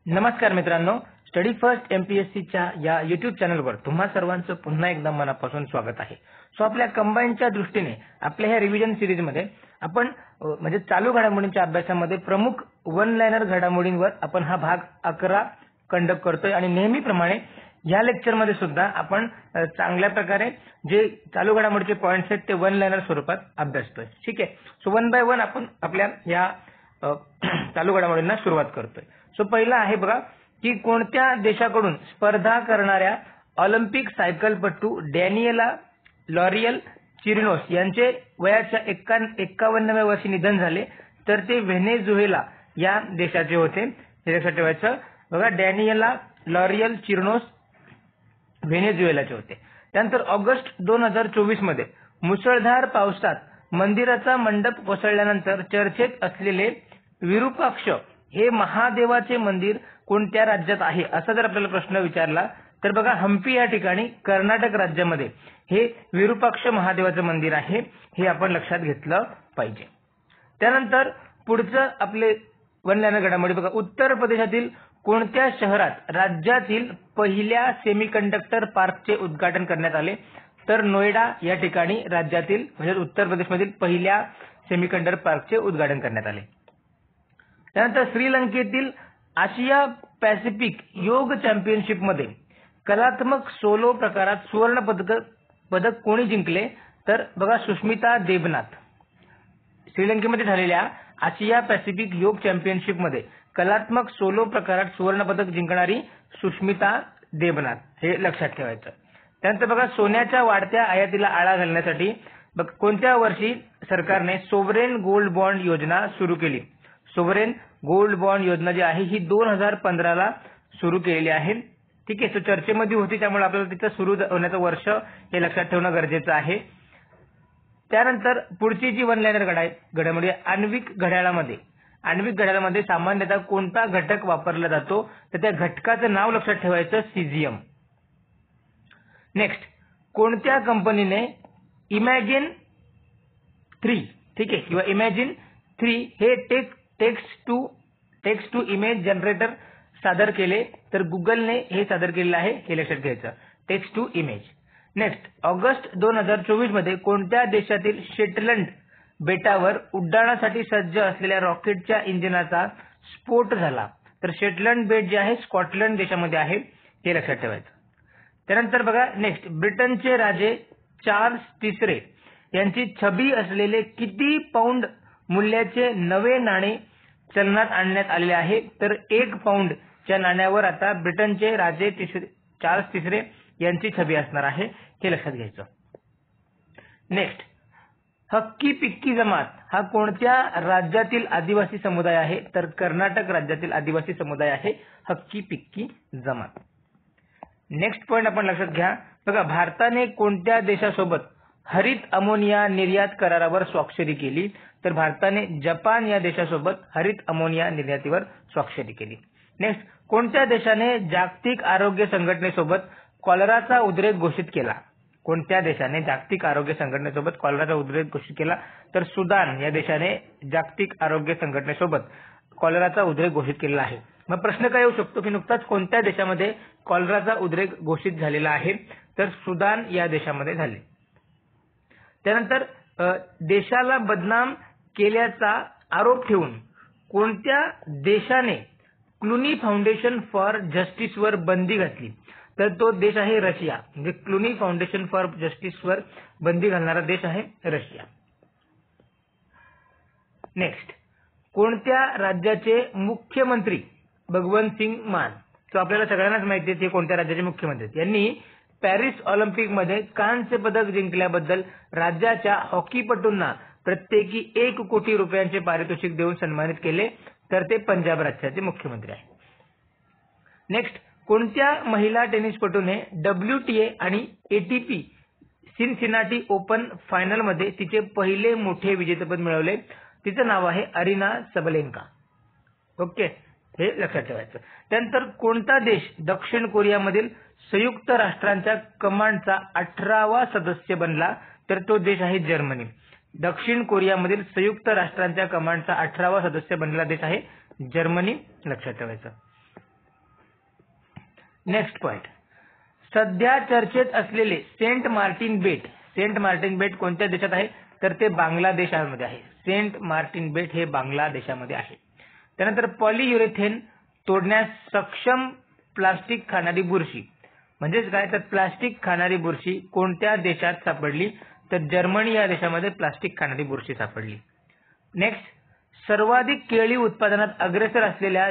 नमस्कार मित्रांनो, study first एमपीएससीच्या या यूट्यूब चॅनलवर तुम्हा सर्वांचं पुन्हा एकदा मनापासून स्वागत आहे. सो आपल्या कंबाईनच्या दृष्टीने आपल्या ह्या रिव्हिजन सिरीजमध्ये आपण म्हणजे चालू घडामोडींच्या अभ्यासामध्ये प्रमुख वन लाइनर घडामोडींवर आपण हा भाग 11 कंडक्ट करतोय आणि नेहमीप्रमाणे या लेक्चरमध्ये सुद्धा आपण चांगल्या प्रकारे जे चालू घडामोडीचे पॉइंट्स आहेत ते वन लाइनर स्वरूपात अभ्यासतोय. ठीक आहे. सो वन बाय वन आपण आपल्या या चालू घडामोडींना सुरुवात करतोय. सो पहिला आहे बघा की कोणत्या देशाकडून स्पर्धा करणाऱ्या ऑलिम्पिक सायकलपटू डॅनिएला लॉरियल चिरिनोस यांचे वयाच्या 51व्या वर्षी निधन झाले, तर ते व्हेनेझुएला या देशाचे होते. हे लक्षात ठेवायचं बघा, डॅनिएला लॉरियल चिरिनोस व्हेनेझुएलाचे होते. त्यानंतर ऑगस्ट 2024 मध्ये मुसळधार पावसात मंदिराचा मंडप कोसळल्यानंतर चर्चेत असलेले विरूपाक्ष हे महादेवाचे मंदिर कोणत्या राज्यात आहे असा जर आपल्याला प्रश्न विचारला तर बघा हम्पी या ठिकाणी कर्नाटक राज्यामध्ये हे विरूपाक्ष महादेवाचे मंदिर आहे, हे आपण लक्षात घेतलं पाहिजे. त्यानंतर पुढचं आपले वन लाइनर घडामोडी बघा, उत्तर प्रदेशातील कोणत्या शहरात राज्यातील पहिल्या सेमीकंडक्टर पार्कचे उद्घाटन करण्यात आले, तर नोएडा या ठिकाणी राज्यातील म्हणजे उत्तर प्रदेशमधील पहिल्या सेमीकंडक्टर पार्कचे उद्घाटन करण्यात आले. त्यानंतर श्रीलंकेतील आशिया पॅसिफिक योग चॅम्पियनशिप मध्ये कलात्मक सोलो प्रकारात सुवर्ण पदक कोणी जिंकले, तर बघा सुष्मिता देबनाथ. श्रीलंकेमध्ये झालेल्या आशिया पॅसिफिक योग चॅम्पियनशिप मध्ये कलात्मक सोलो प्रकारात सुवर्ण पदक जिंकणारी सुष्मिता देबनाथ, हे लक्षात ठेवायचं. त्यानंतर बघा सोन्याच्या वाढत्या आयातीला आळा घालण्यासाठी कोणत्या वर्षी सरकारने सोवरेन गोल्ड बॉन्ड योजना सुरू केली. सोवरेन गोल्ड बॉन्ड योजना जी आहे ही 2015ला सुरू केलेली आहे. ठीक आहे. सो चर्चेमध्ये होती त्यामुळे आपल्याला तिचं सुरू होण्याचं वर्ष हे लक्षात ठेवणं गरजेचं आहे. त्यानंतर पुढची जी वन लाइनर घडामोडी आण्विक घड्याळामध्ये सामान्यतः कोणता घटक वापरला जातो, तर त्या घटकाचं नाव लक्षात ठेवायचं सिझियम. नेक्स्ट, कोणत्या कंपनीने इमॅजिन 3 ठीक आहे किंवा इमॅजिन 3 हे टेक्स्ट टू इमेज जनरेटर सादर केले, तर गुगलने हे सादर केलेलं आहे, हे लक्षात घ्यायचं. Text to image. Next, August 2024 मध्ये कोणत्या देशातील शेटलंड बेटावर उड्डाणासाठी सज्ज असलेल्या रॉकेटच्या इंजिनाचा स्फोट झाला, तर शेटलंड बेट जे आहे स्कॉटलंड देशामध्ये आहे, हे लक्षात ठेवायचं. त्यानंतर बघा नेक्स्ट, ब्रिटनचे राजे चार्ल्स तिसरे यांची छबी असलेले किती पाऊंड मूल्याचे नवे नाणे चलनात आणण्यात आलेले आहे, तर 1 पाऊंडच्या नाण्यावर आता ब्रिटनचे राजे चार्ल्स तिसरे यांची छबी असणार आहे, हे लक्षात घ्यायचं. नेक्स्ट, हक्की पिक्की जमात हा कोणत्या राज्यातील आदिवासी समुदाय आहे, तर कर्नाटक राज्यातील आदिवासी समुदाय आहे हक्की पिक्की जमात. नेक्स्ट पॉइंट आपण लक्षात घ्या बघा, भारताने कोणत्या देशासोबत हरित अमोनिया निर्यात करारावर स्वाक्षरी केली, तर भारताने जपान या देशासोबत हरित अमोनिया निर्यातीवर स्वाक्षरी केली. नेक्स्ट, कोणत्या देशाने जागतिक आरोग्य संघटनेसोबत कॉलराचा उद्रेक घोषित केला. कोणत्या देशाने जागतिक आरोग्य संघटनेसोबत कॉलराचा उद्रेक घोषित केला, तर सुदान या देशाने जागतिक आरोग्य संघटनेसोबत कॉलराचा उद्रेक घोषित केलेला आहे. मग प्रश्न काय येऊ शकतो की नुकताच कोणत्या देशामध्ये कॉलराचा उद्रेक घोषित झालेला आहे, तर सुदान या देशामध्ये झाले. त्यानंतर देशाला बदनाम केल्याचा आरोप ठेवून कोणत्या देशाने क्लुनी फाउंडेशन फॉर जस्टिसवर बंदी घातली, तर तो देश आहे रशिया. म्हणजे क्लुनी फाउंडेशन फॉर जस्टिसवर बंदी घालणारा देश आहे रशिया. नेक्स्ट, कोणत्या राज्याचे मुख्यमंत्री भगवंत सिंग मान, तो आपल्याला सगळ्यांनाच माहिती आहे ते कोणत्या राज्याचे मुख्यमंत्री आहेत, यांनी पॅरिस ऑलिम्पिक मध्ये कांस्य पदक जिंकल्याबद्दल राज्याच्या हॉकीपटूंना प्रत्येकी 1 कोटी रुपयांचे पारितोषिक देऊन सन्मानित केले, तर ते पंजाब राज्याचे मुख्यमंत्री आहे. नेक्स्ट, कोणत्या महिला टेनिसपटूने WTA आणि ATP सिनसिनाटी ओपन फायनल मध्ये तिचे पहिले मोठे विजेतेपद मिळवले, तिचं नाव आहे अरिना सबलेंका. ओके, हे लक्षात ठेवायचं. त्यानंतर कोणता देश दक्षिण कोरियामधील संयुक्त राष्ट्रांच्या कमांडचा 18वा सदस्य बनला, तर तो देश आहे जर्मनी. दक्षिण कोरियामधील संयुक्त राष्ट्रांच्या कमांडचा 18वा सदस्य बनलेला देश आहे जर्मनी, लक्षात ठेवायचं. नेक्स्ट पॉइंट, सध्या चर्चेत असलेले सेंट मार्टिन बेट कोणत्या देशात आहे? तर ते बांगलादेशामध्ये आहे. सेंट मार्टिन बेट हे बांगलादेशामध्ये आहे. त्यानंतर पॉलियुरेथेन तोडण्यास सक्षम प्लास्टिक खाणारी बुरशी, म्हणजेच काय, तर प्लास्टिक खाणारी बुरशी कोणत्या देशात सापडली? तर जर्मनी या देशामध्ये प्लास्टिक खाणारी बुरशी सापडली. नेक्स्ट, सर्वाधिक केळी उत्पादनात अग्रेसर असलेल्या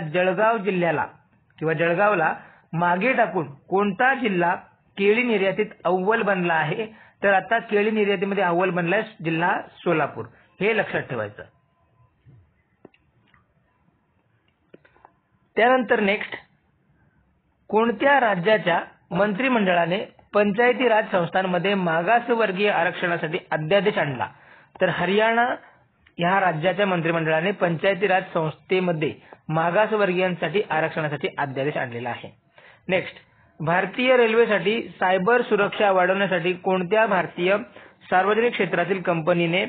जळगावला मागे टाकून कोणता जिल्हा केळी निर्यातीत अव्वल बनला आहे? तर आता केळी निर्यातीमध्ये अव्वल बनलाय जिल्हा सोलापूर, हे लक्षात ठेवायचं. त्यानंतर नेक्स्ट, कोणत्या राज्याच्या मंत्रिमंडळाने पंचायती राज संस्थांमध्ये मागासवर्गीय आरक्षणासाठी अध्यादेश आणला? तर हरियाणा या राज्याच्या मंत्रिमंडळाने पंचायती राज संस्थेमध्ये मागासवर्गीयांसाठी आरक्षणासाठी अध्यादेश आणलेला आहे. नेक्स्ट, भारतीय रेल्वेसाठी सायबर सुरक्षा वाढवण्यासाठी कोणत्या भारतीय सार्वजनिक क्षेत्रातील कंपनीने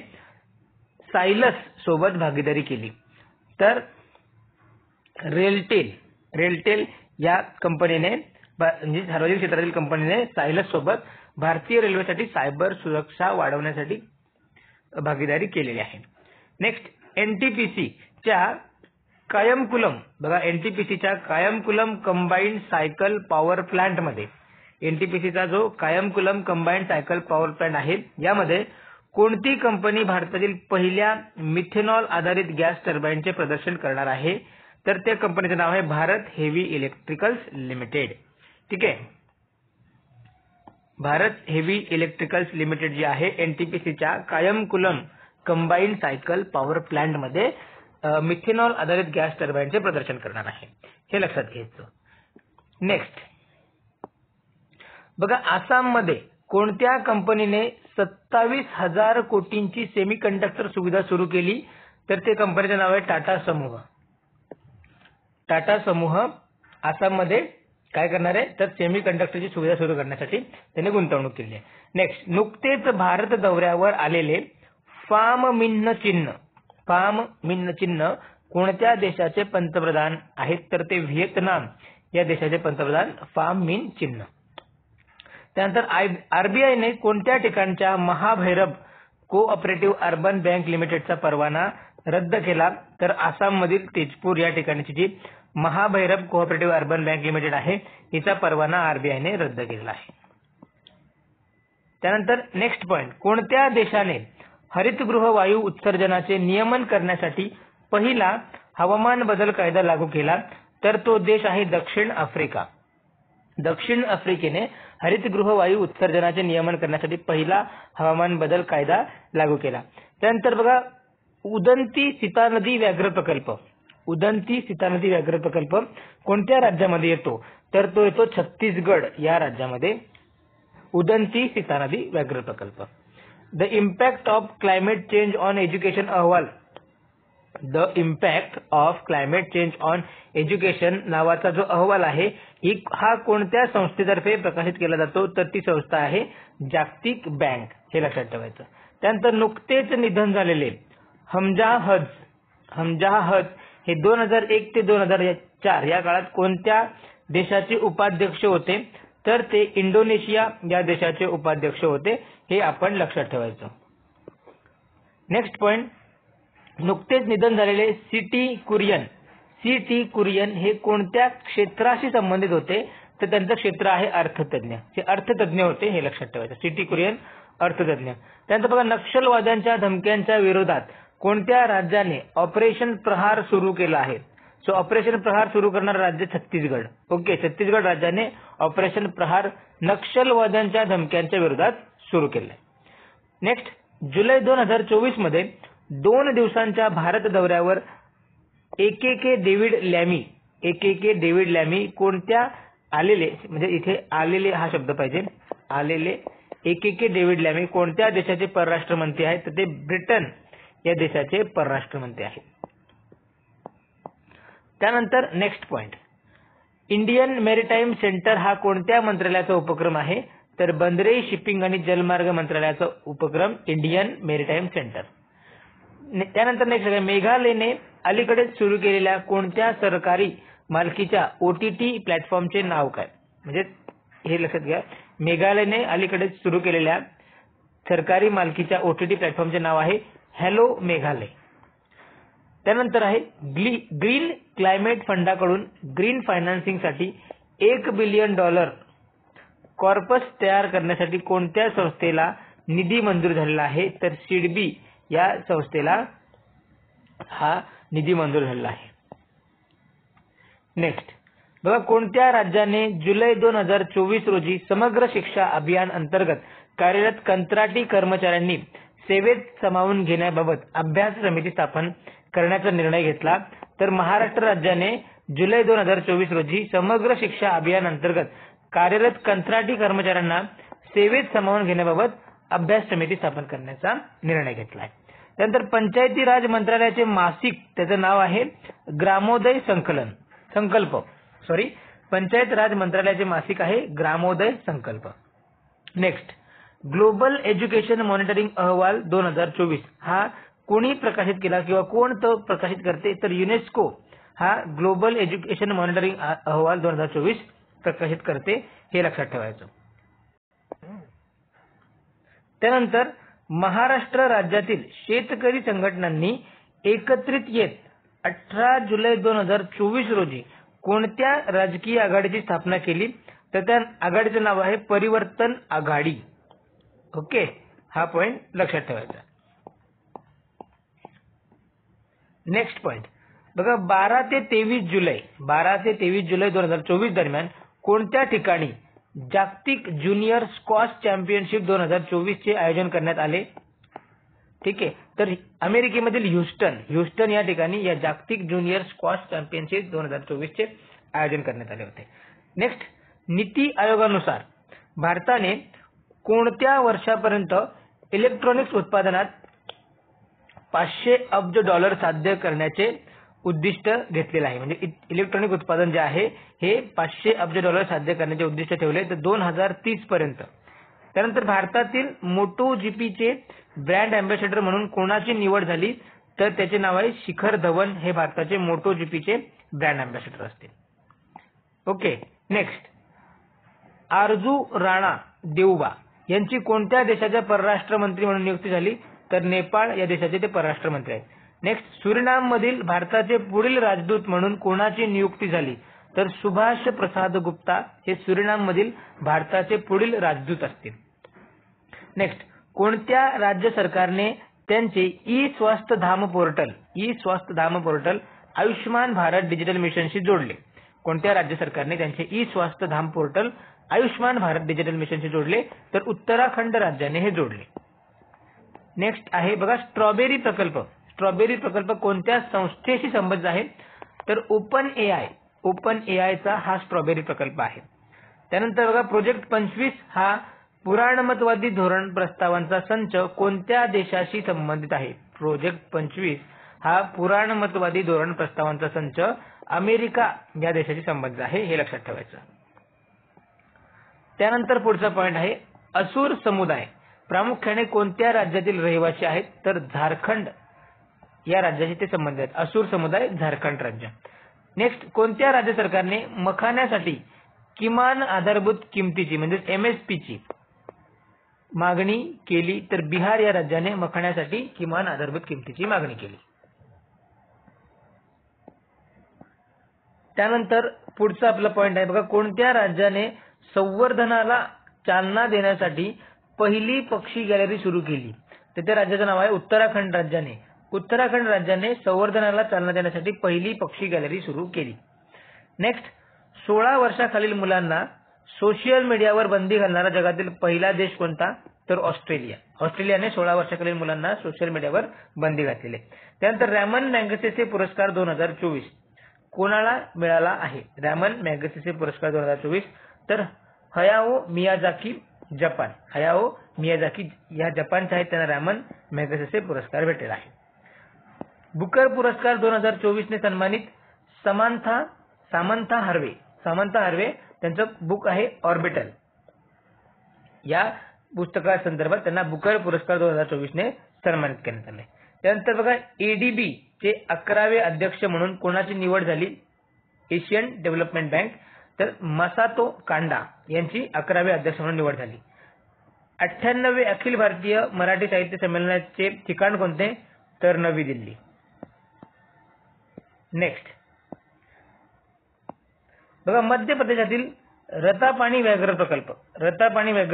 सायलस सोबत भागीदारी केली? तर रेलटेल या कंपनीने, म्हणजे सार्वजनिक क्षेत्रातील कंपनीने सायलस सोबत भारतीय रेल्वेसाठी सायबर सुरक्षा वाढवण्यासाठी भागीदारी केलेली आहे. नेक्स्ट, एनटीपीसीच्या कायमकुलम कंबाईंड सायकल पॉवर प्लांटमध्ये, एनटीपीसीचा जो Kayamkulam combined cycle power plant आहे, यामध्ये कोणती कंपनी भारतातील पहिल्या मिथेनॉल आधारित गॅस टर्बाईनचे प्रदर्शन करणार आहे? तर त्या कंपनीचे नाव आहे भारत हेवी इलेक्ट्रिकल्स लिमिटेड. ठीक आहे, भारत हेवी इलेक्ट्रिकल्स लिमिटेड जी आहे, एनटीपीसीच्या Kayamkulam combined cycle power plant मध्ये मिथेनॉल आधारित गॅस टर्बाईनचे प्रदर्शन करणार आहे, हे लक्षात घ्यायचं. नेक्स्ट बघा, आसाममध्ये कोणत्या कंपनीने 27,000 कोटींची सेमीकंडक्टर सुविधा सुरू केली? तर ते कंपनीचे नाव आहे टाटा समूह आसाममध्ये काय करणार आहे? तर सेमीकंडक्टरची सुविधा सुरू करण्यासाठी त्याने गुंतवणूक केली आहे. नेक्स्ट, नुकतेच भारत दौऱ्यावर आलेले फाम मिन्ह चिन्ह कोणत्या देशाचे पंतप्रधान आहेत? तर ते व्हिएतनाम या देशाचे पंतप्रधान फाम मिन्ह चिन्ह. त्यानंतर आरबीआयने कोणत्या ठिकाणच्या महाभैरब कोऑपरेटिव्ह अर्बन बँक लिमिटेडचा परवाना रद्द केला? तर आसाममधील तेजपूर या ठिकाणची जी Mahabhairab cooperative urban bank limited आहे, तिचा परवाना आरबीआयने रद्द केलेला आहे. त्यानंतर नेक्स्ट पॉइंट, कोणत्या देशाने हरितगृह वायू उत्सर्जनाचे नियमन करण्यासाठी पहिला हवामान बदल कायदा लागू केला? तर तो देश आहे दक्षिण आफ्रिका. दक्षिण आफ्रिकेने हरितगृह वायू उत्सर्जनाचे नियमन करण्यासाठी पहिला हवामान बदल कायदा लागू केला. त्यानंतर बघा, उदंती सीता नदी व्याघ्र प्रकल्प कोणत्या राज्यामध्ये येतो? तर तो येतो छत्तीसगड या राज्यामध्ये, उदंती सीता नदी व्याघ्र प्रकल्प. The impact of climate change on education अहवाल, the impact of climate change on education नावाचा जो अहवाल आहे, हा कोणत्या संस्थेतर्फे प्रकाशित केला जातो? तर ती संस्था आहे जागतिक बँक, हे लक्षात ठेवायचं. त्यानंतर नुकतेच निधन झालेले हमजा हज हे 2001 ते 2004 या काळात कोणत्या देशाचे उपाध्यक्ष होते? तर ते इंडोनेशिया या देशाचे उपाध्यक्ष होते, हे आपण लक्षात ठेवायचं. नेक्स्ट पॉइंट, नुकतेच निधन झालेले सीटी कुरियन हे कोणत्या क्षेत्राशी संबंधित होते? तर त्यांचं क्षेत्र आहे अर्थतज्ञ, हे अर्थतज्ञ होते, हे लक्षात ठेवायचं. सीटी कुरियन अर्थतज्ञ. त्यानंतर बघा, नक्षलवाद्यांच्या धमक्यांच्या विरोधात कोणत्या राज्याने ऑपरेशन प्रहार सुरू केलं आहे? सो ऑपरेशन प्रहार सुरू करणारं राज्य छत्तीसगड. ओके, छत्तीसगड राज्याने ऑपरेशन प्रहार नक्षलवाद्यांच्या धमक्यांच्या विरोधात सुरू केलंय. नेक्स्ट, जुलै 2024 मध्ये 2 दिवसांच्या भारत दौऱ्यावर एकेके डेव्हिड लॅमी कोणत्या आलेले, म्हणजे इथे आलेले हा शब्द पाहिजे, आलेले एकेके डेव्हिड लॅमी कोणत्या देशाचे परराष्ट्र मंत्री आहेत? तर ते ब्रिटन या देशाचे परराष्ट्र मंत्री आहेत. त्यानंतर next point, Indian maritime centre हा कोणत्या मंत्रालयाचा उपक्रम आहे? तर बंदरे, शिपिंग आणि जलमार्ग मंत्रालयाचा उपक्रम इंडियन मेरीटाईम सेंटर. त्यानंतर नेक्स्ट, मेघालयने अलीकडेच सुरू केलेल्या कोणत्या सरकारी मालकीच्या ओटीटी प्लॅटफॉर्मचे नाव काय? म्हणजे हे लक्षात घ्या, मेघालयने अलीकडेच सुरू केलेल्या सरकारी मालकीच्या OTT प्लॅटफॉर्मचे नाव आहे हॅलो मेघालय. त्यानंतर आहे ग्रीन क्लायमेट फंडाकडून ग्रीन फायनान्सिंगसाठी $1 बिलियन कॉर्पस तयार करण्यासाठी कोणत्या संस्थेला निधी मंजूर झालेला आहे? तर सिडबी या संस्थेला हा निधी मंजूर झालेला आहे. नेक्स्ट बघा, कोणत्या राज्याने जुलै 2024 रोजी समग्र शिक्षा अभियान अंतर्गत कार्यरत कंत्राटी कर्मचाऱ्यांनी सेवेत सामावून घेण्याबाबत अभ्यास समिती स्थापन करण्याचा निर्णय घेतला? तर महाराष्ट्र राज्याने जुलै 2024 रोजी समग्र शिक्षा अभियान अंतर्गत कार्यरत कंत्राटी कर्मचाऱ्यांना सेवेत सामावून घेण्याबाबत अभ्यास समिती स्थापन करण्याचा निर्णय घेतला आहे. त्यानंतर पंचायती राज मंत्रालयाचे मासिक, त्याचं नाव आहे ग्रामोदय पंचायत राज मंत्रालयाचे मासिक आहे ग्रामोदय संकल्प. नेक्स्ट, ग्लोबल एज्युकेशन मॉनिटरिंग अहवाल 2024 हा कोणी प्रकाशित केला किंवा कोण तो प्रकाशित करते? तर युनेस्को हा ग्लोबल एज्युकेशन मॉनिटरिंग अहवाल 2024 प्रकाशित करते, हे लक्षात ठेवायचं. त्यानंतर महाराष्ट्र राज्यातील शेतकरी संघटनांनी एकत्रित येत 18 जुलै 2024 रोजी कोणत्या राजकीय आघाडीची स्थापना केली? तर त्या आघाडीचं नाव आहे परिवर्तन आघाडी. ओके, हा पॉइंट लक्षात ठेवायचा. नेक्स्ट पॉइंट बघा, 12 ते 23 जुलै 2024 दरम्यान कोणत्या ठिकाणी जागतिक ज्युनियर स्क्वॉश चॅम्पियनशिप 2024 चे आयोजन करण्यात आले? ठीक आहे, तर अमेरिकेमधील ह्युस्टन या ठिकाणी या जागतिक ज्युनियर स्क्वॉश चॅम्पियनशिप 2024 चे आयोजन करण्यात आले होते. नेक्स्ट, नीती आयोगानुसार भारताने कोणत्या वर्षापर्यंत इलेक्ट्रॉनिक्स उत्पादनात $500 अब्ज साध्य करण्याचे उद्दिष्ट घेतलेले आहे? म्हणजे इलेक्ट्रॉनिक उत्पादन जे आहे हे $500 अब्ज साध्य करण्याचे उद्दिष्ट ठेवले तर 2030 पर्यंत. त्यानंतर भारतातील मोटो जीपीचे ब्रँड अँबॅसेडर म्हणून कोणाची निवड झाली? तर त्याचे नाव आहे शिखर धवन, हे भारताचे मोटो जीपीचे ब्रँड अँबॅसेडर असतील. ओके, नेक्स्ट, आरजू राणा देऊबा यांची कोणत्या देशाच्या परराष्ट्र मंत्री म्हणून नियुक्ती झाली? तर नेपाळ या देशाचे ते परराष्ट्र मंत्री आहेत. नेक्स्ट, सुरिनाम मधील भारताचे पुढील राजदूत म्हणून कोणाची नियुक्ती झाली? तर सुभाष प्रसाद गुप्ता हे सुरिनाम मधील भारताचे पुढील राजदूत असतील. नेक्स्ट, कोणत्या राज्य सरकारने त्यांचे ई स्वास्थ्य धाम पोर्टल आयुष्मान भारत डिजिटल मिशनशी जोडले? कोणत्या राज्य सरकारने त्यांचे ई स्वास्थ्य धाम पोर्टल आयुष्मान भारत डिजिटल मिशनशी जोडले? तर उत्तराखंड राज्याने हे जोडले. नेक्स्ट आहे बघा, स्ट्रॉबेरी प्रकल्प कोणत्या संस्थेशी संबंधित आहे? तर ओपन एआयचा हा स्ट्रॉबेरी प्रकल्प आहे. त्यानंतर बघा, प्रोजेक्ट 25 हा पुराणमतवादी धोरण प्रस्तावांचा संच कोणत्या देशाशी संबंधित आहे? प्रोजेक्ट 25 हा पुराणमतवादी धोरण प्रस्तावांचा संच अमेरिका या देशाशी संबंधित आहे, हे लक्षात ठेवायचं. त्यानंतर पुढचा पॉइंट आहे असुर समुदाय प्रामुख्याने कोणत्या राज्यातील रहिवासी आहेत? तर झारखंड या राज्याशी ते संबंधित आहेत. असुर समुदाय झारखंड राज्य. नेक्स्ट, कोणत्या राज्य सरकारने मखाण्यासाठी किमान आधारभूत किमतीची म्हणजे MSPची मागणी केली? तर बिहार या राज्याने मखाण्यासाठी किमान आधारभूत किमतीची मागणी केली. त्यानंतर पुढचा आपला पॉइंट आहे बघा, कोणत्या राज्याने संवर्धनाला चालना देण्यासाठी पहिली पक्षी गॅलरी सुरू केली? तर त्या राज्याचं नाव आहे उत्तराखंड राज्याने संवर्धनाला चालना देण्यासाठी पहिली पक्षी गॅलरी सुरू केली. नेक्स्ट, 16 वर्षाखालील मुलांना सोशल मीडियावर बंदी घालणारा जगातील पहिला देश कोणता? तर ऑस्ट्रेलियाने 16 वर्षाखालील मुलांना सोशल मीडियावर बंदी घातलेली. त्यानंतर रॅमन मॅगसेसे पुरस्कार 2024 कोणाला मिळाला आहे? रॅमन मॅगसेसे पुरस्कार 2024 तर हयाओ मियाजाकी या जपानचे आहेत, त्यांना रॅमन मॅगसेसे पुरस्कार भेटलेला आहे. बुकर पुरस्कार 2024 ने सन्मानित सामंथा हार्वे त्यांचं बुक आहे ऑर्बिटल. या पुस्तकासंदर्भात त्यांना बुकर पुरस्कार 2024 ने सन्मानित करण्यात आले. त्यानंतर बघा, ADB चे 11वे अध्यक्ष म्हणून कोणाची निवड झाली? Asian development bank. तर मसातो कांडा यांची 11वे अध्यक्ष म्हणून निवड झाली. 98वे अखिल भारतीय मराठी साहित्य संमेलनाचे ठिकाण कोणते? तर नवी दिल्ली. नेक्स्ट बघा, मध्य प्रदेशातील रतापाणी व्याघ्र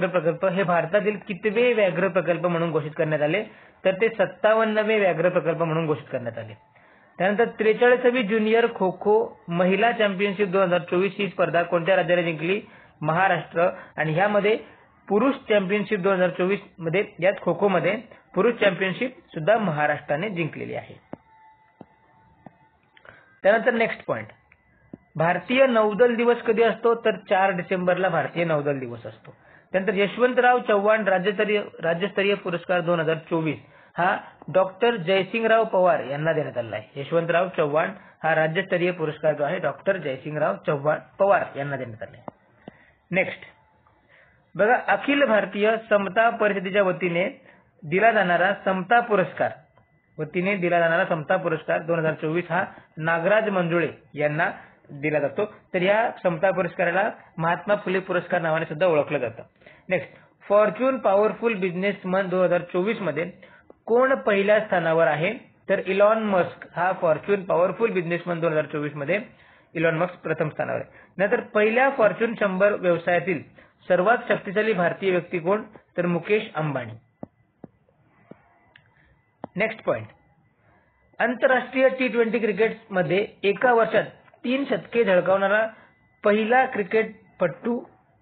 प्रकल्प हे भारतातील कितवे व्याघ्र प्रकल्प म्हणून घोषित करण्यात आले? तर ते 57वे व्याघ्र प्रकल्प म्हणून घोषित करण्यात आले. त्यानंतर 43वी ज्युनियर खो खो महिला चॅम्पियनशिप 2024 ही स्पर्धा कोणत्या राज्याने जिंकली? महाराष्ट्र. आणि ह्यामध्ये पुरुष चॅम्पियनशिप 2024 मध्ये यात खो खो मध्ये पुरुष चॅम्पियनशिप सुद्धा महाराष्ट्राने जिंकलेली आहे. त्यानंतर नेक्स्ट पॉइंट, भारतीय नौदल दिवस कधी असतो? तर 4 डिसेंबरला भारतीय नौदल दिवस असतो. त्यानंतर यशवंतराव चव्हाण राज्यस्तरीय पुरस्कार 2024 हा डॉक्टर जयसिंगराव पवार यांना देण्यात आला आहे. यशवंतराव चव्हाण हा राज्यस्तरीय पुरस्कार जो आहे डॉक्टर जयसिंगराव चव्हाण पवार यांना देण्यात आला आहे. नेक्स्ट बघा, अखिल भारतीय समता परिषदेच्या वतीने दिला जाणारा समता पुरस्कार 2024 हा नागराज मंजुळे यांना दिला जातो. तर या समता पुरस्काराला महात्मा फुले पुरस्कार नावाने सुद्धा ओळखलं जातं. नेक्स्ट, फॉर्च्यून पॉवरफुल बिझनेसमन 2024 मध्ये कोण पहिल्या स्थानावर आहे? तर इलॉन मस्क हा फॉर्च्यून पॉवरफुल बिझनेसमन 2024 मध्ये इलॉन मस्क प्रथम स्थानावर आहे. नंतर पहिल्या फॉर्च्यून 100 व्यवसायातील सर्वात शक्तिशाली भारतीय व्यक्ती कोण? तर मुकेश अंबानी. नेक्स्ट पॉइंट, आंतरराष्ट्रीय T20 क्रिकेटमध्ये एका वर्षात 3 शतके झळकावणारा पहिला क्रिकेटपटू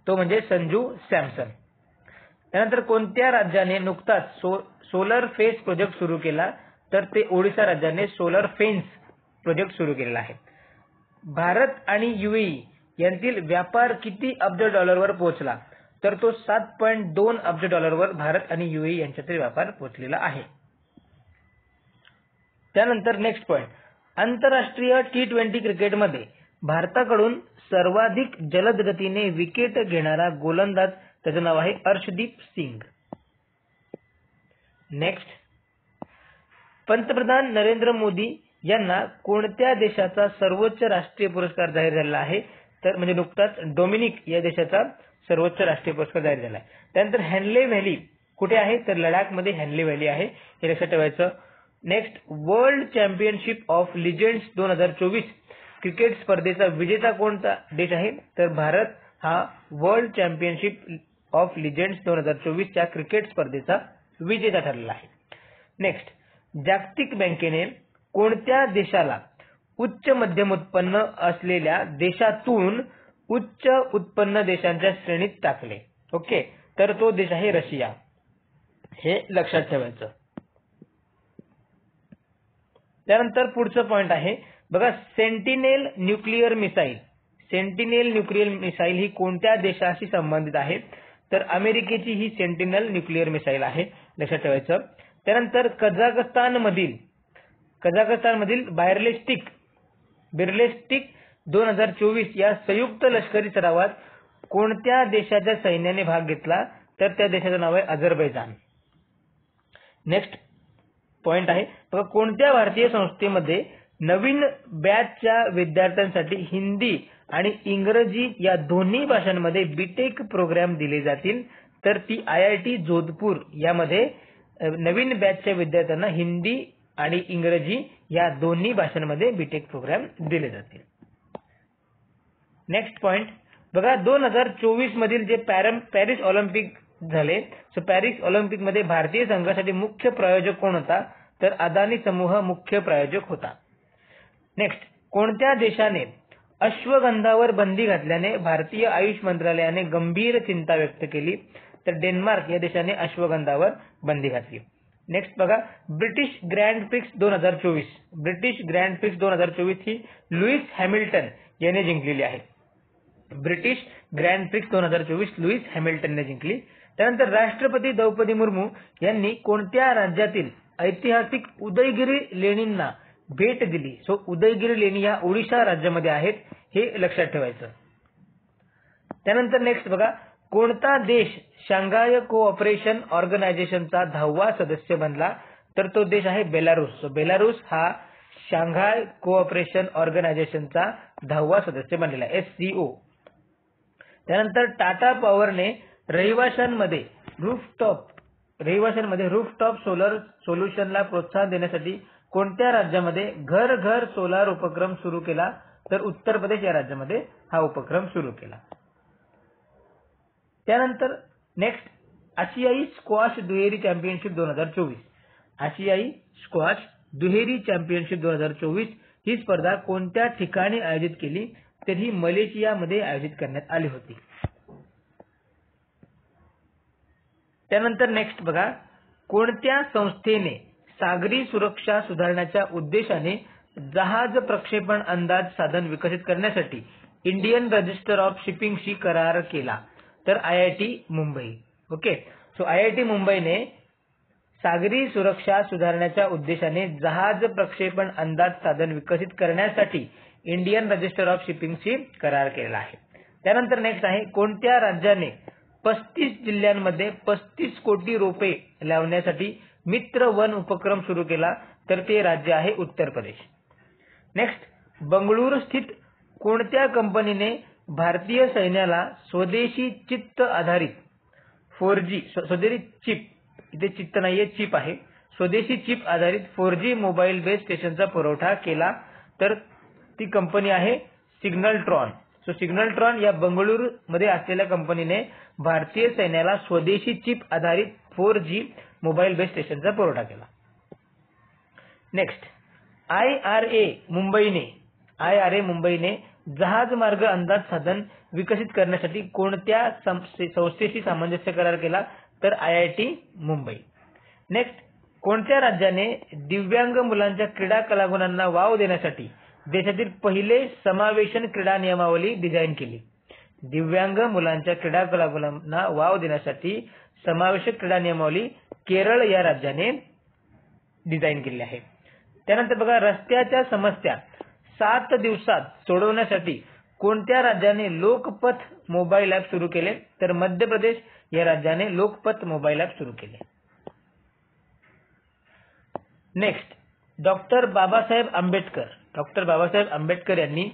तो म्हणजे संजू सॅमसन. त्यानंतर कोणत्या राज्याने नुकताच सोलर फेन्स प्रोजेक्ट सुरू केला? तर ते ओडिशा राज्याने सोलर फेन्स प्रोजेक्ट सुरू केलेला आहे. भारत आणि UAE यांतील व्यापार किती अब्ज डॉलरवर पोहोचला? तर तो 7.2 अब्ज डॉलरवर भारत आणि UAE यांच्यातील व्यापार पोहोचलेला आहे. त्यानंतर नेक्स्ट पॉइंट, आंतरराष्ट्रीय T20 क्रिकेटमध्ये भारताकडून सर्वाधिक जलद गतीने विकेट घेणारा गोलंदाज त्याचं नाव आहे अर्शदीप सिंग. नेक्स्ट, पंतप्रधान नरेंद्र मोदी यांना कोणत्या देशाचा सर्वोच्च राष्ट्रीय पुरस्कार जाहीर झालेला आहे? तर म्हणजे नुकताच डोमिनिक या देशाचा सर्वोच्च राष्ट्रीय पुरस्कार जाहीर झाला आहे. त्यानंतर हॅनले व्हॅली कुठे आहे? तर लडाखमध्ये हॅनले व्हॅली आहे, हे लक्षात ठेवायचं. Next, world championship of legends 2024 cricket स्पर्धेचा विजेता कोणता देश आहे? तर भारत हा वर्ल्ड चॅम्पियनशिप ऑफ लिजेंड्स 2024 च्या क्रिकेट स्पर्धेचा विजेता ठरलेला आहे. नेक्स्ट, जागतिक बँकेने कोणत्या देशाला उच्च मध्यम उत्पन्न असलेल्या देशातून उच्च उत्पन्न देशांच्या श्रेणीत टाकले? ओके, तर तो देश आहे रशिया, हे लक्षात ठेवायचं. त्यानंतर पुढचं पॉइंट आहे बघा, सेंटिनेल न्यूक्लिअर मिसाईल ही कोणत्या देशाशी संबंधित आहे? तर अमेरिकेची ही सेंटिनल न्यूक्लिअर मिसाईल आहे, लक्षात ठेवायचं. त्यानंतर कझाकस्तानमधील बिर्लेस्टिक 2024 या संयुक्त लष्करी सरावात कोणत्या देशाच्या सैन्याने भाग घेतला? तर त्या देशाचं नाव आहे अझरबैजान. नेक्स्ट पॉइंट आहे बघा, कोणत्या भारतीय संस्थेमध्ये नवीन बॅचच्या विद्यार्थ्यांसाठी हिंदी आणि इंग्रजी या दोन्ही भाषांमध्ये बीटेक प्रोग्राम दिले जातील? तर ती IIT जोधपूर यामध्ये नवीन बॅचच्या विद्यार्थ्यांना हिंदी आणि इंग्रजी या दोन्ही भाषांमध्ये बीटेक प्रोग्राम दिले जातील. नेक्स्ट पॉइंट बघा, 2024 मधील जे पॅरिस ऑलिम्पिक झाले, सो पॅरिस ऑलिम्पिक मध्ये भारतीय संघासाठी मुख्य प्रायोजक कोण होता? तर अदानी समूह मुख्य प्रायोजक होता. नेक्स्ट, कोणत्या देशाने अश्वगंधावर बंदी घातल्याने भारतीय आयुष मंत्रालयाने गंभीर चिंता व्यक्त केली? तर डेन्मार्क या देशाने अश्वगंधावर बंदी घातली. नेक्स्ट बघा, ब्रिटिश ग्रँड प्रिक्स 2024 ही लुईस हॅमिल्टन याने जिंकलेली आहे. ब्रिटिश ग्रँड प्रिक्स 2024 लुईस हॅमिल्टनने जिंकली. त्यानंतर राष्ट्रपती द्रौपदी मुर्मू यांनी कोणत्या राज्यातील ऐतिहासिक उदयगिरी लेणींना भेट दिली? सो उदयगिरी लेणी या ओडिशा राज्यामध्ये आहेत, हे लक्षात ठेवायचं. त्यानंतर नेक्स्ट बघा, कोणता देश शांघाय कोऑपरेशन ऑर्गनायझेशनचा 10वा सदस्य बनला? तर तो देश आहे बेलारूस. सो बेलारूस हा शांघाय कोऑपरेशन ऑर्गनायझेशनचा 10वा सदस्य बनलेला आहे, SCO. त्यानंतर टाटा पॉवरने रहिवाशांमध्ये रूफटॉप सोलर सोल्युशनला प्रोत्साहन देण्यासाठी कोणत्या राज्यामध्ये घर घर सोलार उपक्रम सुरू केला? तर उत्तर प्रदेश या राज्यामध्ये हा उपक्रम सुरू केला. त्यानंतर नेक्स्ट आशियाई स्क्वॉश दुहेरी चॅम्पियनशिप 2024. आशियाई स्क्वॉश दुहेरी चॅम्पियनशिप 2024 ही स्पर्धा कोणत्या ठिकाणी आयोजित केली? तर ही मलेशियामध्ये आयोजित करण्यात आली होती. त्यानंतर नेक्स्ट बघा, कोणत्या संस्थेने सागरी सुरक्षा सुधारण्याच्या उद्देशाने जहाज प्रक्षेपण अंदाज साधन विकसित करण्यासाठी इंडियन रजिस्टर ऑफ शिपिंगशी करार केला? तर IIT Mumbai. Okay, so IIT मुंबईने सागरी सुरक्षा सुधारण्याच्या उद्देशाने जहाज प्रक्षेपण अंदाज साधन विकसित करण्यासाठी इंडियन रजिस्टर ऑफ शिपिंगशी करार केला आहे. त्यानंतर नेक्स्ट आहे, कोणत्या राज्याने 35 जिल्ह्यांमध्ये 35 कोटी रोपे लावण्यासाठी मित्र वन उपक्रम सुरू केला? तर ते राज्य आहे उत्तर प्रदेश. नेक्स्ट, बंगळुरू स्थित कोणत्या कंपनीने भारतीय सैन्याला स्वदेशी चित्त आधारित 4G स्वदेशी चिप, इथे चित्त नाहीये चिप आहे, स्वदेशी चिप आधारित 4G मोबाईल बेस स्टेशनचा पुरवठा केला? तर ती कंपनी आहे सिग्नलट्रॉन. सो सिग्नलट्रॉन या बंगळुरू मध्ये असलेल्या कंपनीने भारतीय सैन्याला स्वदेशी चिप आधारित 4G मोबाईल बेस स्टेशनचा पुरवठा केला. नेक्स्ट, IRA मुंबईने जहाजमार्ग अंदाज साधन विकसित करण्यासाठी कोणत्या संस्थेशी सामंजस्य करार केला? तर IIT मुंबई. नेक्स्ट, कोणत्या राज्याने दिव्यांग मुलांच्या क्रीडा कलागुणांना वाव देण्यासाठी देशातील पहिले समावेशन क्रीडा नियमावली डिझाईन केली? दिव्यांग मुलांच्या क्रीडा कलागुणांना वाव देण्यासाठी समावेशक क्रीडा नियमावली केरळ या राज्याने डिझाईन केली आहे. त्यानंतर बघा, रस्त्याच्या समस्या 7 दिवसात सोडवण्यासाठी कोणत्या राज्याने लोकपथ मोबाईल ॲप सुरू केले? तर मध्य प्रदेश या राज्याने लोकपथ मोबाईल ॲप सुरू केले. नेक्स्ट, डॉक्टर बाबासाहेब आंबेडकर यांनी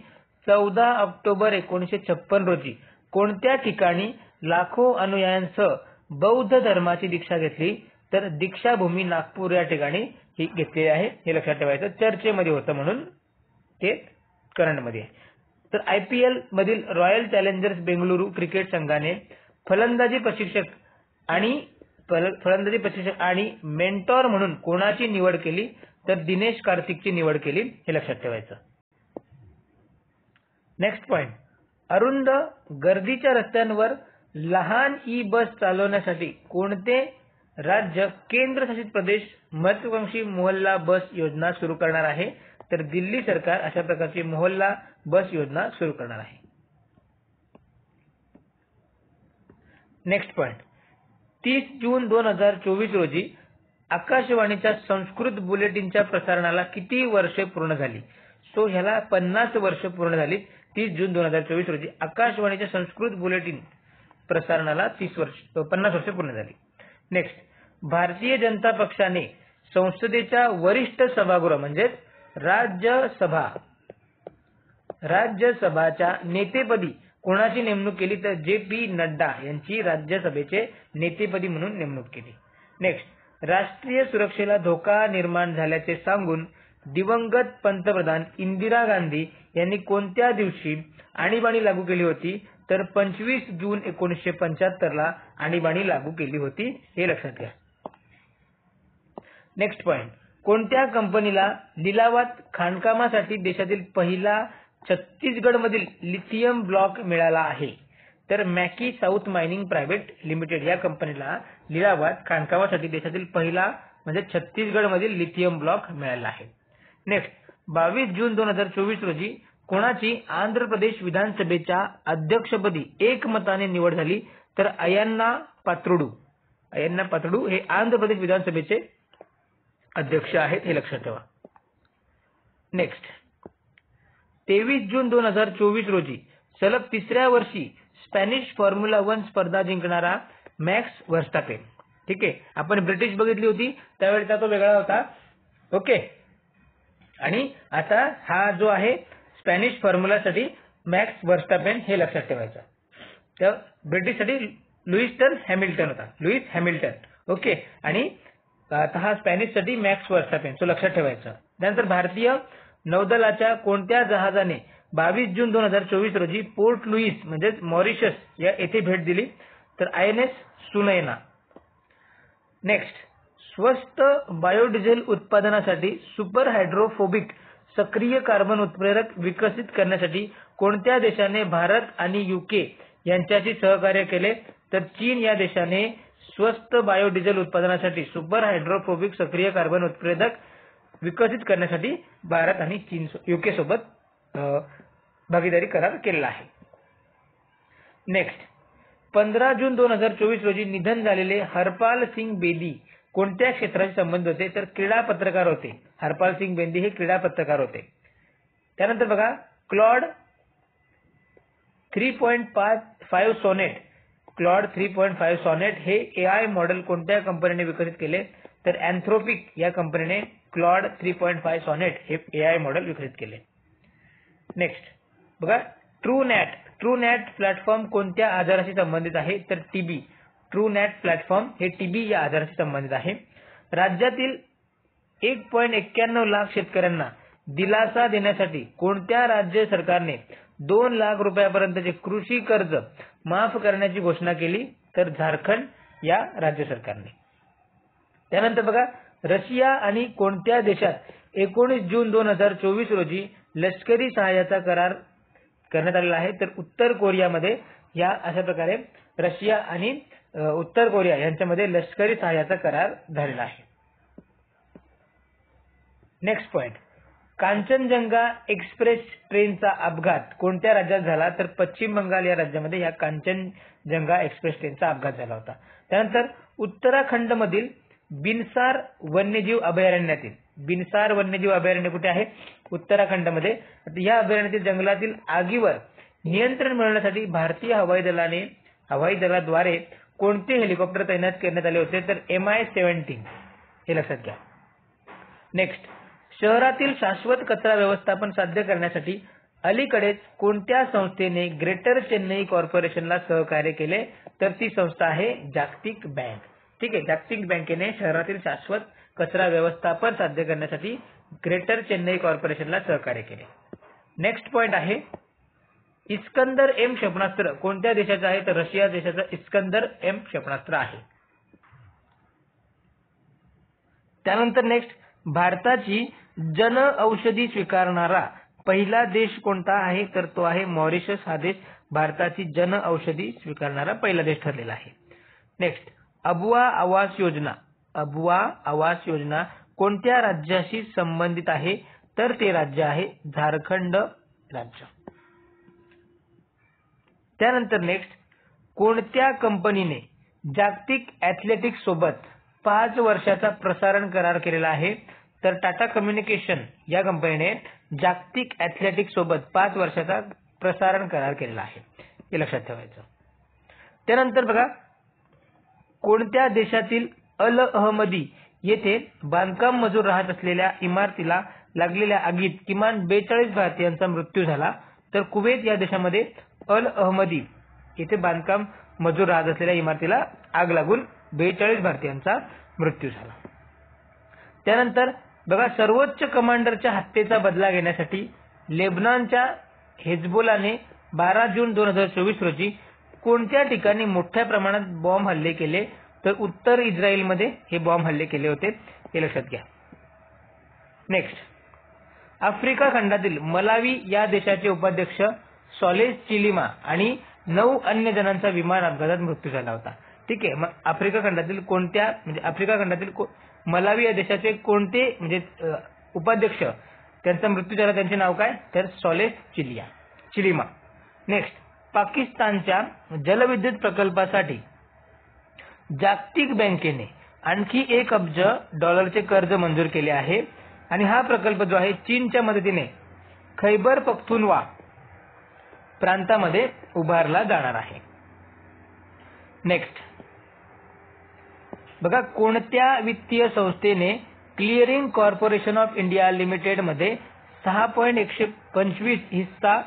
14 ऑक्टोबर 1956 रोजी कोणत्या ठिकाणी लाखो अनुयायांसह बौद्ध धर्माची दीक्षा घेतली? तर दीक्षाभूमी नागपूर या ठिकाणी ही घेतलेली आहे. हे लक्षात ठेवायचं, चर्चेमध्ये होतं म्हणून ते करंटमध्ये आहे. तर IPL मधील रॉयल चॅलेंजर्स बेंगळुरू क्रिकेट संघाने फलंदाजी प्रशिक्षक आणि मेंटॉर म्हणून कोणाची निवड केली? तर दिनेश कार्तिकची निवड केली. हे लक्षात ठेवायचं. नेक्स्ट पॉइंट, अरुंद गर्दीच्या रस्त्यांवर लहान बस चालवण्यासाठी कोणते राज्य केंद्रशासित प्रदेश महत्वाकांक्षी मोहल्ला बस योजना सुरू करणार आहे? तर दिल्ली सरकार अशा प्रकारची मोहल्ला बस योजना सुरू करणार आहे. नेक्स्ट पॉइंट, 30 जून 2024 रोजी आकाशवाणीच्या संस्कृत बुलेटिनच्या प्रसारणाला किती वर्षे पूर्ण झाली? सो ह्याला 50 वर्ष पूर्ण झाली. 30 जून 2024 रोजी आकाशवाणीच्या संस्कृत बुलेटिन प्रसारणाला 50 वर्ष पूर्ण झाली. नेक्स्ट, भारतीय जनता पक्षाने संसदेच्या वरिष्ठ सभागृह म्हणजेच राज्यसभाच्या नेतेपदी कोणाची नेमणूक केली? तर JP नड्डा यांची राज्यसभेचे नेतेपदी म्हणून नेमणूक केली. नेक्स्ट, राष्ट्रीय सुरक्षेला धोका निर्माण झाल्याचे सांगून दिवंगत पंतप्रधान इंदिरा गांधी यांनी कोणत्या दिवशी आणीबाणी लागू केली होती? तर 25 जून 1975 ला आणीबाणी लागू केली होती. हे लक्षात घ्या. नेक्स्ट पॉइंट, कोणत्या कंपनीला लिलावात खाणकामासाठी देशातील पहिला छत्तीसगडमधील लिथियम ब्लॉक मिळाला आहे? तर मॅकी साऊथ मायनिंग प्रायव्हेट लिमिटेड या कंपनीला लिलावात खाणकामासाठी देशातील पहिला म्हणजे छत्तीसगडमधील लिथियम ब्लॉक मिळाला आहे. नेक्स्ट, 22 जून 2024 रोजी कोणाची आंध्र प्रदेश विधानसभेच्या अध्यक्षपदी एकमताने निवड झाली? तर अय्यन्ना पात्रुडू हे आंध्र प्रदेश विधानसभेचे अध्यक्ष आहेत. हे लक्षात ठेवा. नेक्स्ट, 23 जून 2024 रोजी सलग 3ऱ्या वर्षी स्पॅनिश फॉर्म्युला 1 स्पर्धा जिंकणारा मॅक्स व्हर्स्टापेन. ठीक आहे, आपण ब्रिटिश बघितली होती त्यावेळेचा तो वेगळा होता. ओके, आणि आता हा जो आहे स्पॅनिश फॉर्म्युलासाठी मॅक्स व्हर्स्टापेन हे लक्षात ठेवायचं. तर ब्रिटिशसाठी हॅमिल्टन होता, लुईस हॅमिल्टन. ओके. आणि आता हा स्पॅनिशसाठी मॅक्स वर्स्टापेन, सो लक्षात ठेवायचं. त्यानंतर भारतीय नौदलाच्या कोणत्या जहाजाने 22 जून 2024 रोजी पोर्ट लुईस म्हणजेच मॉरिशस या येथे भेट दिली? तर INS सुनयना. नेक्स्ट, स्वस्त बायोडिझेल उत्पादनासाठी सुपर हायड्रोफोबिक सक्रिय कार्बन उत्प्रेरक विकसित करण्यासाठी कोणत्या देशाने भारत आणि UK यांच्याशी सहकार्य केले? तर चीन या देशाने स्वस्त बायोडिझेल उत्पादनासाठी सुपर हायड्रोफोबिक सक्रिय कार्बन उत्प्रेरक विकसित करण्यासाठी भारत आणि चीन UK सोबत भागीदारी करार केलेला आहे. नेक्स्ट, 15 जून 2024 रोजी निधन झालेले हरपाल सिंग बेदी कोणत्या क्षेत्राशी संबंधित होते? तर क्रीडा पत्रकार होते. हरपाल सिंग बेदी हे क्रीडा पत्रकार होते. त्यानंतर बघा, क्लॉड 3.5 सोनेट, क्लॉड 3.5 सोनेट हे AI मॉडेल कोणत्या कंपनीने विकसित केले? तर अँथ्रोपिक या कंपनीने क्लॉड 3.5 सोनेट हे AI मॉडेल विकसित केले. नेक्स्ट बघा, ट्रूनॅट प्लॅटफॉर्म कोणत्या आजाराशी संबंधित आहे? तर TB. ट्रूनॅट प्लॅटफॉर्म हे TB या आजाराशी संबंधित आहे. राज्यातील 1.91 लाख शेतकऱ्यांना दिलासा देण्यासाठी कोणत्या राज्य सरकारने 2 लाख रुपयापर्यंतचे कृषी कर्ज माफ करण्याची घोषणा केली? तर झारखंड या राज्य सरकारने. त्यानंतर बघा, रशिया आणि कोणत्या देशात 19 जून 2024 रोजी लष्करी सहाय्याचा करार करण्यात आलेला आहे? तर उत्तर कोरियामध्ये या अशा प्रकारे रशिया आणि उत्तर कोरिया यांच्यामध्ये लष्करी सहाय्याचा करार झालेला आहे. नेक्स्ट पॉइंट, कांचनजंगा एक्सप्रेस ट्रेनचा अपघात कोणत्या राज्यात झाला? तर पश्चिम बंगाल या राज्यामध्ये या कांचनजंगा एक्सप्रेस ट्रेनचा अपघात झाला होता. त्यानंतर उत्तराखंडमधील बिनसार वन्यजीव अभयारण्यातील, बिनसार वन्यजीव अभयारण्य कुठे आहे? उत्तराखंडमध्ये. या अभयारण्यातील जंगलातील आगीवर नियंत्रण मिळवण्यासाठी भारतीय हवाई दलाद्वारे कोणते हेलिकॉप्टर तैनात करण्यात आले होते? तर MI-17 हे लक्षात घ्या. नेक्स्ट, शहरातील शाश्वत कचरा व्यवस्थापन साध्य करण्यासाठी अलीकडेच कोणत्या संस्थेने ग्रेटर चेन्नई कॉर्पोरेशनला सहकार्य केले? तर ती संस्था आहे जागतिक बँक. ठीक आहे, जागतिक बँकेने शहरातील शाश्वत कचरा व्यवस्थापन साध्य करण्यासाठी ग्रेटर चेन्नई कॉर्पोरेशनला सहकार्य केले. नेक्स्ट पॉइंट आहे, इस्कंदर M क्षेपणास्त्र कोणत्या देशाचं आहे? तर रशिया देशाचं इस्कंदर M क्षेपणास्त्र आहे. त्यानंतर नेक्स्ट, भारताची जन औषधी स्वीकारणारा पहिला देश कोणता आहे? तर तो आहे मॉरिशस. हा देश भारताची जन औषधी स्वीकारणारा पहिला देश ठरलेला आहे. नेक्स्ट, अबुआ आवास योजना कोणत्या राज्याशी संबंधित आहे? तर ते राज्य आहे झारखंड राज्य. त्यानंतर नेक्स्ट, कोणत्या कंपनीने जागतिक ॲथलेटिक्स सोबत 5 वर्षाचा प्रसारण करार केलेला आहे? तर टाटा कम्युनिकेशन या कंपनीने जागतिक ॲथलेटिक्स सोबत 5 वर्षाचा प्रसारण करार केलेला आहे, हे लक्षात ठेवायचं. त्यानंतर बघा, कोणत्या देशातील अल अहमदी येथे बांधकाम मजूर राहत असलेल्या इमारतीला लागलेल्या आगीत किमान 42 भारतीयांचा मृत्यू झाला? तर कुवेत या देशामध्ये अल अहमदी येथे बांधकाम मजूर राहत असलेल्या इमारतीला आग लागून 42 भारतीयांचा मृत्यू झाला. त्यानंतर बघा, सर्वोच्च कमांडरच्या हत्येचा बदला घेण्यासाठी लेबनॉनच्या हेजबोलाने 12 जून 2024 रोजी कोणत्या ठिकाणी मोठ्या प्रमाणात बॉम्ब हल्ले केले? तर उत्तर इस्रायलमध्ये हे बॉम्ब हल्ले केले होते, हे लक्षात घ्या. नेक्स्ट, आफ्रिका खंडातील मलावी या देशाचे उपाध्यक्ष सॉलेस चिलिमा आणि 9 अन्य जणांचा विमान अपघातात मृत्यू झाला होता. ठीक आहे, मग आफ्रिका खंडातील मलावी या देशाचे कोणते उपाध्यक्ष त्यांचा मृत्यू झाला, त्यांचे नाव काय? तर सॉलेस चिलिमा. नेक्स्ट, पाकिस्तानच्या जलविद्युत प्रकल्पासाठी जागतिक बँकेने आणखी $1 अब्ज कर्ज मंजूर केले आहे आणि हा प्रकल्प जो आहे चीनच्या मदतीने खैबर पख्तूनवा प्रांतामध्ये उभारला जाणार आहे. नेक्स्ट बघा, कोणत्या वित्तीय संस्थेने clearing corporation of India limited मध्ये 6.125 हिस्सा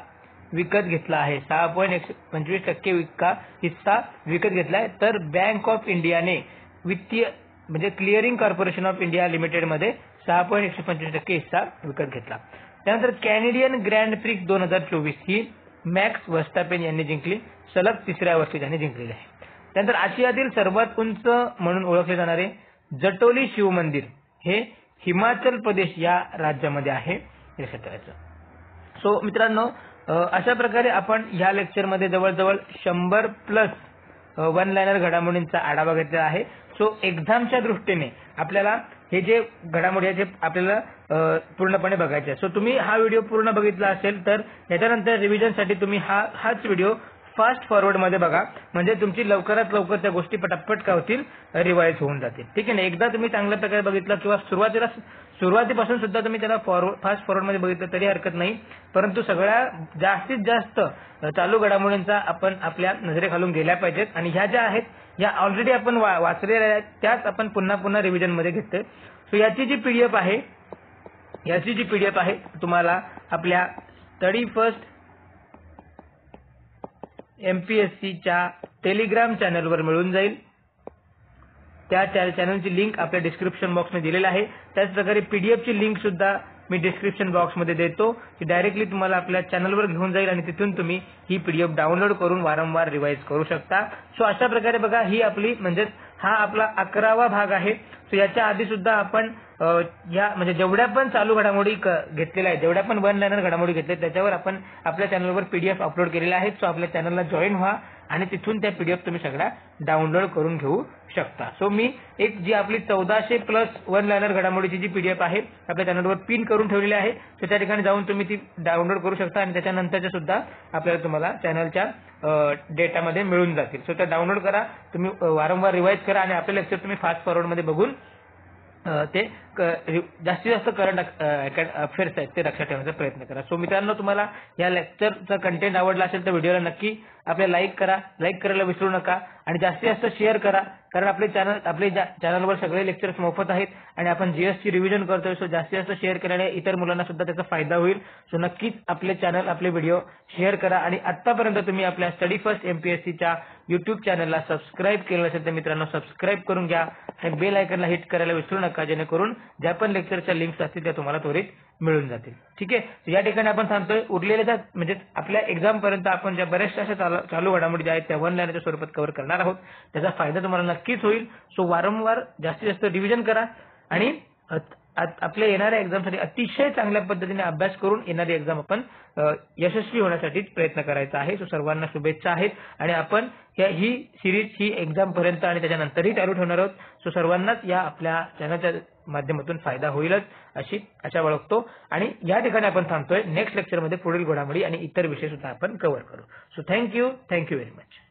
विकत घेतला आहे, 6.25% हिस्सा विकत घेतलाय. तर बँक ऑफ इंडियाने वित्तीय म्हणजे clearing corporation of India limited मध्ये 6.125% हिस्सा विकत घेतला. त्यानंतर कॅनेडियन ग्रँड प्रिक्स 2024 ही मॅक्स वर्स्टापेन यांनी जिंकली, सलग तिसऱ्या वर्षी त्यांनी जिंकलेली आहे. त्यानंतर आशियातील सर्वात उंच म्हणून ओळखले जाणारे जटोली शिवमंदिर हे हिमाचल प्रदेश या राज्यामध्ये आहे, हे लक्षात ठेवायचं. सो मित्रांनो, अशा प्रकारे आपण ह्या लेक्चरमध्ये जवळजवळ 100+ वन लायनर घडामोडींचा आढावा घेतलेला आहे. सो एक्झामच्या दृष्टीने आपल्याला हे जे घडामोडी आहेत ते आपल्याला पूर्णपणे बघायचे. सो तुम्ही हा व्हिडिओ पूर्ण बघितला असेल तर याच्यानंतर रिव्हिजनसाठी तुम्ही हाच व्हिडिओ फास्ट फॉरवर्ड मध्ये बघा, म्हणजे तुमची लवकरात लवकर त्या गोष्टी पटापट काय होतील, रिवाइज होऊन जातील. ठीक आहे ना. एकदा तुम्ही चांगल्या प्रकारे बघितलं किंवा सुरुवातीपासून सुद्धा तुम्ही त्याला फास्ट फॉरवर्ड मध्ये बघितलं तरी हरकत नाही, परंतु सगळ्या जास्तीत जास्त चालू घडामोडींचा आपण आपल्या नजरेखालून गेल्या पाहिजेत. आणि ह्या ज्या आहेत या ऑलरेडी आपण वाचलेल्या आहेत, त्याच आपण पुन्हा रिव्हिजन मध्ये घेतोय. सो याची जी पीडीएफ आहे तुम्हाला आपल्या स्टडी फर्स्ट MPSCच्या टेलिग्राम चॅनलवर मिळून जाईल. त्या चॅनलची लिंक आपल्या डिस्क्रिप्शन बॉक्समध्ये दिलेली आहे. त्याच प्रकारे पीडीएफची लिंक सुद्धा मी डिस्क्रिप्शन बॉक्समध्ये देतो, की डायरेक्टली तुम्हाला आपल्या चॅनलवर घेऊन जाईल आणि तिथून तुम्ही ही पीडीएफ डाउनलोड करून वारंवार रिवाइज करू शकता. सो अशा प्रकारे बघा, ही आपली म्हणजे हा आपला 11वा भाग आहे. सो याच्या आधी सुद्धा आपण या म्हणजे जेवढ्या पण चालू घडामोडी घेतलेल्या आहेत, जेवढ्या पण वन लायनर घडामोडी घेतल्या त्याच्यावर आपण आपल्या चॅनलवर पीडीएफ अपलोड केलेल्या आहेत. सो आपल्या चॅनलला जॉईन व्हा आणि तिथून त्या पीडीएफ तुम्ही सगळ्या डाउनलोड करून घेऊ शकता. सो मी एक जी आपली 1400+ वन लायनर घडामोडीची जी पीडीएफ आहे आपल्या चॅनलवर पिन करून ठेवलेली आहे. सो त्या ठिकाणी जाऊन तुम्ही ती डाउनलोड करू शकता आणि त्याच्यानंतरच्या सुद्धा आपल्याला तुम्हाला चॅनलच्या डेटामध्ये मिळून जातील. सो त्या डाउनलोड करा, तुम्ही वारंवार रिवाइज करा आणि आपले लेक्चर तुम्ही फास्ट फॉरवर्ड मध्ये बघून ते जास्तीत जास्त करंट अफेअर्स आहेत ते लक्षात ठेवण्याचा प्रयत्न करा. सो मित्रांनो, तुम्हाला या लेक्चरचा कंटेंट आवडला असेल तर व्हिडिओला नक्की आपल्या लाईक करायला विसरू नका आणि जास्तीत जास्त शेअर करा, कारण आपले चॅनलवर सगळे लेक्चर्स मोफत आहेत आणि आपण जीएसची रिव्हिजन करतोय. सो जास्तीत जास्त शेअर केल्याने इतर मुलांना सुद्धा त्याचा फायदा होईल. सो नक्कीच आपले चॅनल आपले व्हिडिओ शेअर करा आणि आतापर्यंत तुम्ही आपल्या स्टडी फर्स्ट MPSCच्या YouTube चॅनलला सबस्क्राईब केलं असेल तर मित्रांनो सबस्क्राईब करून घ्या आणि बेल आयकॉनला हिट करायला विसरू नका, जेणेकरून ज्या पण लेक्चरच्या लिंक्स असतील त्या तुम्हाला त्वरित मिळून जातील. ठीक आहे. या ठिकाणी आपण थांबतोय. उरलेल्या म्हणजे आपल्या एक्झाम पर्यंत आपण ज्या बऱ्याचशा अशा चालू घडामोडी ज्या आहेत त्या वन लायनरच्या स्वरूपात कव्हर करणार आहोत. त्याचा फायदा तुम्हाला नक्कीच होईल. सो वारंवार जास्तीत जास्त रिव्हिजन करा आणि आपल्या येणाऱ्या एक्झामसाठी अतिशय चांगल्या पद्धतीने अभ्यास करून येणारी एक्झाम आपण यशस्वी होण्यासाठी प्रयत्न करायचा आहे. सो सर्वांना शुभेच्छा आहेत आणि आपण ही सिरीज ही एक्झाम पर्यंत आणि त्याच्यानंतरही चालू ठेवणार आहोत. सो सर्वांनाच या आपल्या चॅनलच्या माध्यमातून फायदा होईलच अशी आशा बाळगतो आणि या ठिकाणी आपण थांबतोय. नेक्स्ट लेक्चरमध्ये पुढील घडामोडी आणि इतर विषय सुद्धा आपण कव्हर करू. So thank you very much.